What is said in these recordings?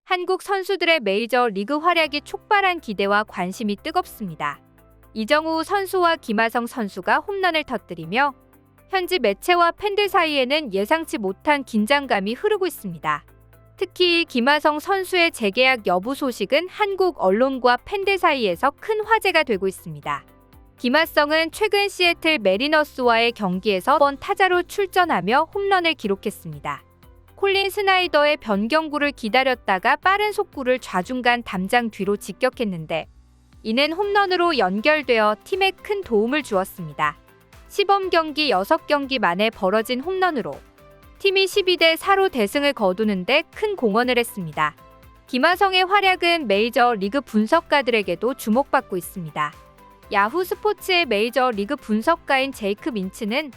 한국 선수들의 메이저리그 활약이 촉발한 기대와 관심이 뜨겁습니다. 이정우 선수와 김하성 선수가 홈런을 터뜨리며 현지 매체와 팬들 사이에는 예상치 못한 긴장감이 흐르고 있습니다. 특히 김하성 선수의 재계약 여부 소식은 한국 언론과 팬들 사이에서 큰 화제가 되고 있습니다. 김하성은 최근 시애틀 메리너스와의 경기에서 번 타자로 출전하며 홈런을 기록했습니다. 콜린 스나이더의 변경구를 기다렸다가 빠른 속구를 좌중간 담장 뒤로 직격했는데 이는 홈런으로 연결되어 팀에 큰 도움을 주었습니다. 시범 경기 6경기 만에 벌어진 홈런으로 팀이 12대4로 대승을 거두는데 큰 공헌을 했습니다. 김하성의 활약은 메이저리그 분석가들에게도 주목받고 있습니다. 야후 스포츠의 메이저리그 분석가인 제이크 민츠는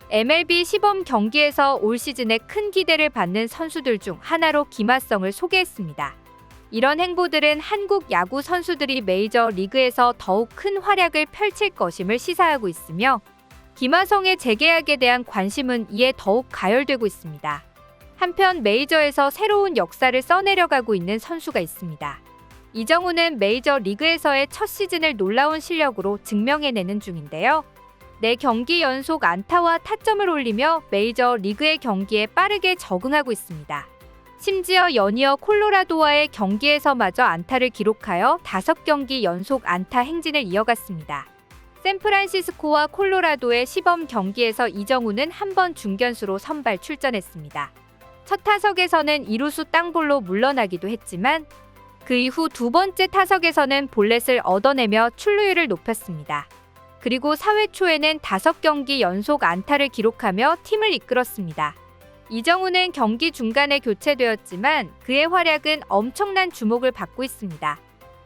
MLB 시범 경기에서 올 시즌에 큰 기대를 받는 선수들 중 하나로 김하성을 소개했습니다. 이런 행보들은 한국 야구 선수들이 메이저리그에서 더욱 큰 활약을 펼칠 것임을 시사하고 있으며 김하성의 재계약에 대한 관심은 이에 더욱 가열되고 있습니다. 한편 메이저에서 새로운 역사를 써내려가고 있는 선수가 있습니다. 이정우는 메이저리그에서의 첫 시즌을 놀라운 실력으로 증명해내는 중인데요. 4경기 연속 안타와 타점을 올리며 메이저리그의 경기에 빠르게 적응하고 있습니다. 심지어 연이어 콜로라도와의 경기에서마저 안타를 기록하여 5경기 연속 안타 행진을 이어갔습니다. 샌프란시스코와 콜로라도의 시범 경기에서 이정우는 한 번 중견수로 선발 출전했습니다. 첫 타석에서는 이루수 땅볼로 물러나기도 했지만 그 이후 두 번째 타석에서는 볼넷을 얻어내며 출루율을 높였습니다. 그리고 4회 초에는 5경기 연속 안타를 기록하며 팀을 이끌었습니다. 이정우는 경기 중간에 교체되었지만 그의 활약은 엄청난 주목을 받고 있습니다.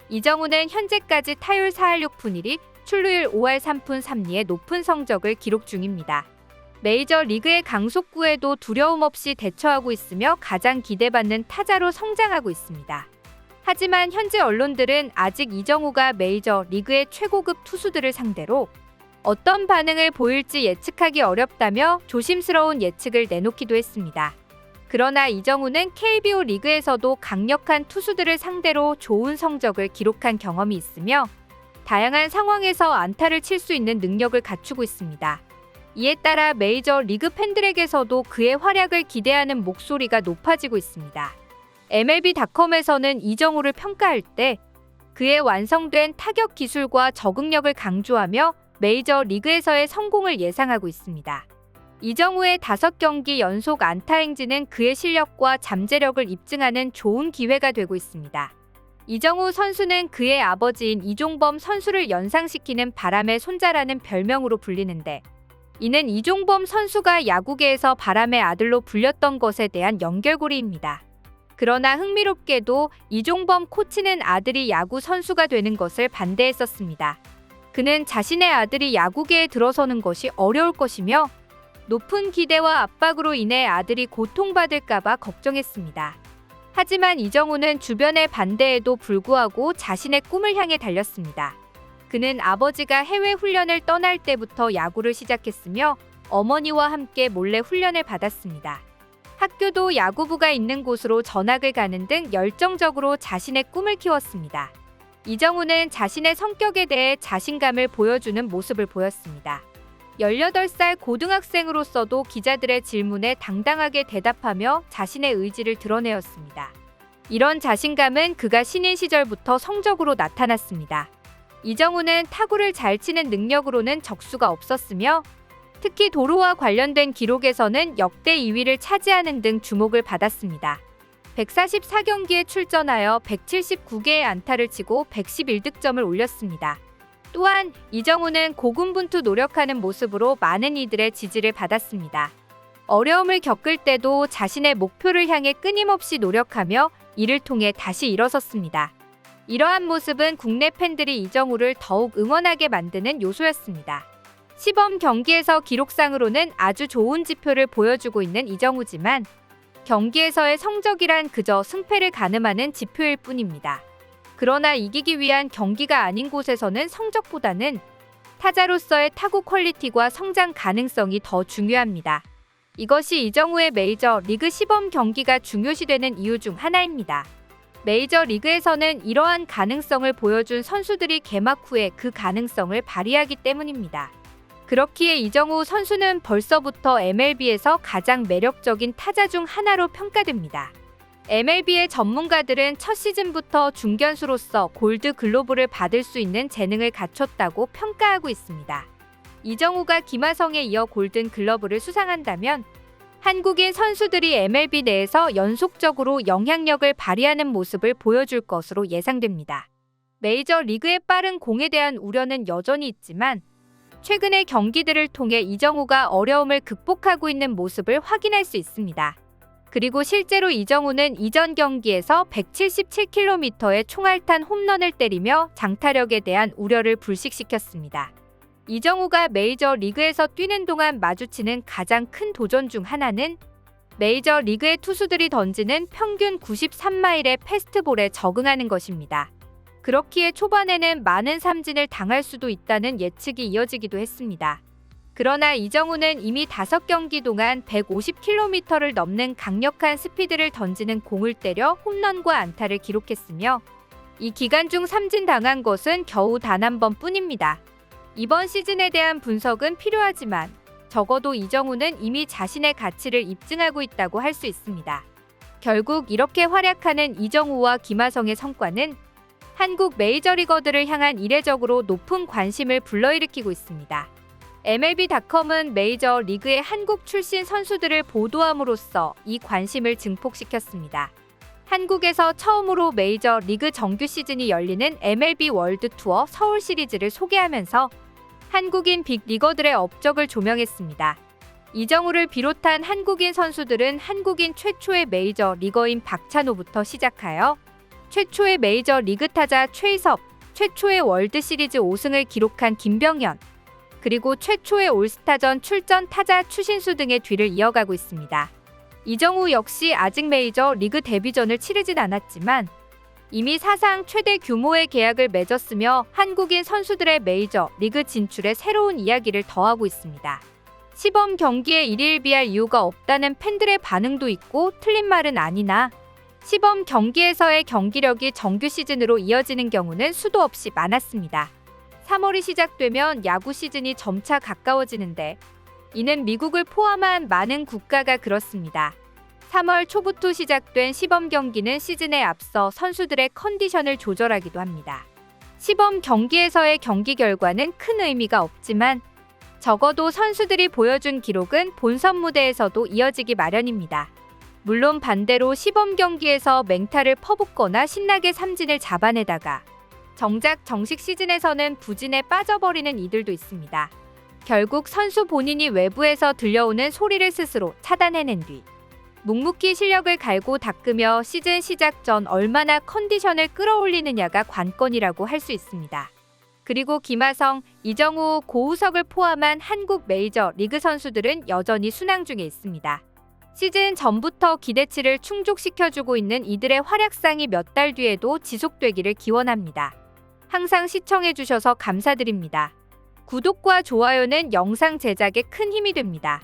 이정우는 현재까지 타율 4할 6푼 1리, 출루율 5할 3푼 3리의 높은 성적을 기록 중입니다. 메이저리그의 강속구에도 두려움 없이 대처하고 있으며 가장 기대받는 타자로 성장하고 있습니다. 하지만 현지 언론들은 아직 이정우가 메이저리그의 최고급 투수들을 상대로 어떤 반응을 보일지 예측하기 어렵다며 조심스러운 예측을 내놓기도 했습니다. 그러나 이정우는 KBO 리그에서도 강력한 투수들을 상대로 좋은 성적을 기록한 경험이 있으며 다양한 상황에서 안타를 칠 수 있는 능력을 갖추고 있습니다. 이에 따라 메이저리그 팬들에게서도 그의 활약을 기대하는 목소리가 높아지고 있습니다. MLB.com에서는 이정우를 평가할 때 그의 완성된 타격 기술과 적응력을 강조하며 메이저리그에서의 성공을 예상하고 있습니다. 이정우의 5경기 연속 안타 행진은 그의 실력과 잠재력을 입증하는 좋은 기회가 되고 있습니다. 이정우 선수는 그의 아버지인 이종범 선수를 연상시키는 바람의 손자라는 별명으로 불리는데 이는 이종범 선수가 야구계에서 바람의 아들로 불렸던 것에 대한 연결고리입니다. 그러나 흥미롭게도 이종범 코치는 아들이 야구 선수가 되는 것을 반대했었습니다. 그는 자신의 아들이 야구계에 들어서는 것이 어려울 것이며 높은 기대와 압박으로 인해 아들이 고통받을까봐 걱정했습니다. 하지만 이정우는 주변의 반대에도 불구하고 자신의 꿈을 향해 달렸습니다. 그는 아버지가 해외 훈련을 떠날 때부터 야구를 시작했으며 어머니와 함께 몰래 훈련을 받았습니다. 학교도 야구부가 있는 곳으로 전학을 가는 등 열정적으로 자신의 꿈을 키웠습니다. 이정우는 자신의 성격에 대해 자신감을 보여주는 모습을 보였습니다. 18살 고등학생으로서도 기자들의 질문에 당당하게 대답하며 자신의 의지를 드러내었습니다. 이런 자신감은 그가 신인 시절부터 성적으로 나타났습니다. 이정우는 타구를 잘 치는 능력으로는 적수가 없었으며 특히 도루와 관련된 기록에서는 역대 2위를 차지하는 등 주목을 받았습니다. 144경기에 출전하여 179개의 안타를 치고 111득점을 올렸습니다. 또한 이정우는 고군분투 노력하는 모습으로 많은 이들의 지지를 받았습니다. 어려움을 겪을 때도 자신의 목표를 향해 끊임없이 노력하며 이를 통해 다시 일어섰습니다. 이러한 모습은 국내 팬들이 이정우를 더욱 응원하게 만드는 요소였습니다. 시범 경기에서 기록상으로는 아주 좋은 지표를 보여주고 있는 이정우지만 경기에서의 성적이란 그저 승패를 가늠하는 지표일 뿐입니다. 그러나 이기기 위한 경기가 아닌 곳에서는 성적보다는 타자로서의 타구 퀄리티와 성장 가능성이 더 중요합니다. 이것이 이정우의 메이저 리그 시범 경기가 중요시되는 이유 중 하나입니다. 메이저리그에서는 이러한 가능성을 보여준 선수들이 개막 후에 그 가능성을 발휘하기 때문입니다. 그렇기에 이정우 선수는 벌써부터 MLB에서 가장 매력적인 타자 중 하나로 평가됩니다. MLB의 전문가들은 첫 시즌부터 중견수로서 골드 글로브를 받을 수 있는 재능을 갖췄다고 평가하고 있습니다. 이정우가 김하성에 이어 골든 글러브를 수상한다면 한국인 선수들이 MLB 내에서 연속적으로 영향력을 발휘하는 모습을 보여줄 것으로 예상됩니다. 메이저리그의 빠른 공에 대한 우려는 여전히 있지만 최근의 경기들을 통해 이정우가 어려움을 극복하고 있는 모습을 확인할 수 있습니다. 그리고 실제로 이정우는 이전 경기에서 177km의 총알탄 홈런을 때리며 장타력에 대한 우려를 불식시켰습니다. 이정우가 메이저리그에서 뛰는 동안 마주치는 가장 큰 도전 중 하나는 메이저리그의 투수들이 던지는 평균 93마일의 패스트볼에 적응하는 것입니다. 그렇기에 초반에는 많은 삼진을 당할 수도 있다는 예측이 이어지기도 했습니다. 그러나 이정우는 이미 5경기 동안 150km를 넘는 강력한 스피드를 던지는 공을 때려 홈런과 안타를 기록했으며 이 기간 중 삼진 당한 것은 겨우 단 한 번뿐입니다. 이번 시즌에 대한 분석은 필요하지만 적어도 이정우는 이미 자신의 가치를 입증하고 있다고 할 수 있습니다. 결국 이렇게 활약하는 이정우와 김하성의 성과는 한국 메이저리거들을 향한 이례적으로 높은 관심을 불러일으키고 있습니다. MLB.com은 메이저리그의 한국 출신 선수들을 보도함으로써 이 관심을 증폭시켰습니다. 한국에서 처음으로 메이저리그 정규 시즌이 열리는 MLB 월드 투어 서울 시리즈를 소개하면서 한국인 빅리거들의 업적을 조명했습니다. 이정우를 비롯한 한국인 선수들은 한국인 최초의 메이저리거인 박찬호부터 시작하여 최초의 메이저리그 타자 최희섭, 최초의 월드시리즈 5승을 기록한 김병현, 그리고 최초의 올스타전 출전 타자 추신수 등의 뒤를 이어가고 있습니다. 이정우 역시 아직 메이저리그 데뷔전을 치르진 않았지만 이미 사상 최대 규모의 계약을 맺었으며 한국인 선수들의 메이저리그 진출에 새로운 이야기를 더하고 있습니다. 시범 경기에 일일비할 이유가 없다는 팬들의 반응도 있고 틀린 말은 아니나 시범 경기에서의 경기력이 정규 시즌으로 이어지는 경우는 수도 없이 많았습니다. 3월이 시작되면 야구 시즌이 점차 가까워지는데 이는 미국을 포함한 많은 국가가 그렇습니다. 3월 초부터 시작된 시범 경기는 시즌에 앞서 선수들의 컨디션을 조절하기도 합니다. 시범 경기에서의 경기 결과는 큰 의미가 없지만 적어도 선수들이 보여준 기록은 본선 무대에서도 이어지기 마련입니다. 물론 반대로 시범 경기에서 맹타를 퍼붓거나 신나게 삼진을 잡아내다가 정작 정식 시즌에서는 부진에 빠져버리는 이들도 있습니다. 결국 선수 본인이 외부에서 들려오는 소리를 스스로 차단해낸 뒤 묵묵히 실력을 갈고 닦으며 시즌 시작 전 얼마나 컨디션을 끌어올리느냐가 관건이라고 할 수 있습니다. 그리고 김하성, 이정우, 고우석을 포함한 한국 메이저 리그 선수들은 여전히 순항 중에 있습니다. 시즌 전부터 기대치를 충족시켜주고 있는 이들의 활약상이 몇 달 뒤에도 지속되기를 기원합니다. 항상 시청해주셔서 감사드립니다. 구독과 좋아요는 영상 제작에 큰 힘이 됩니다.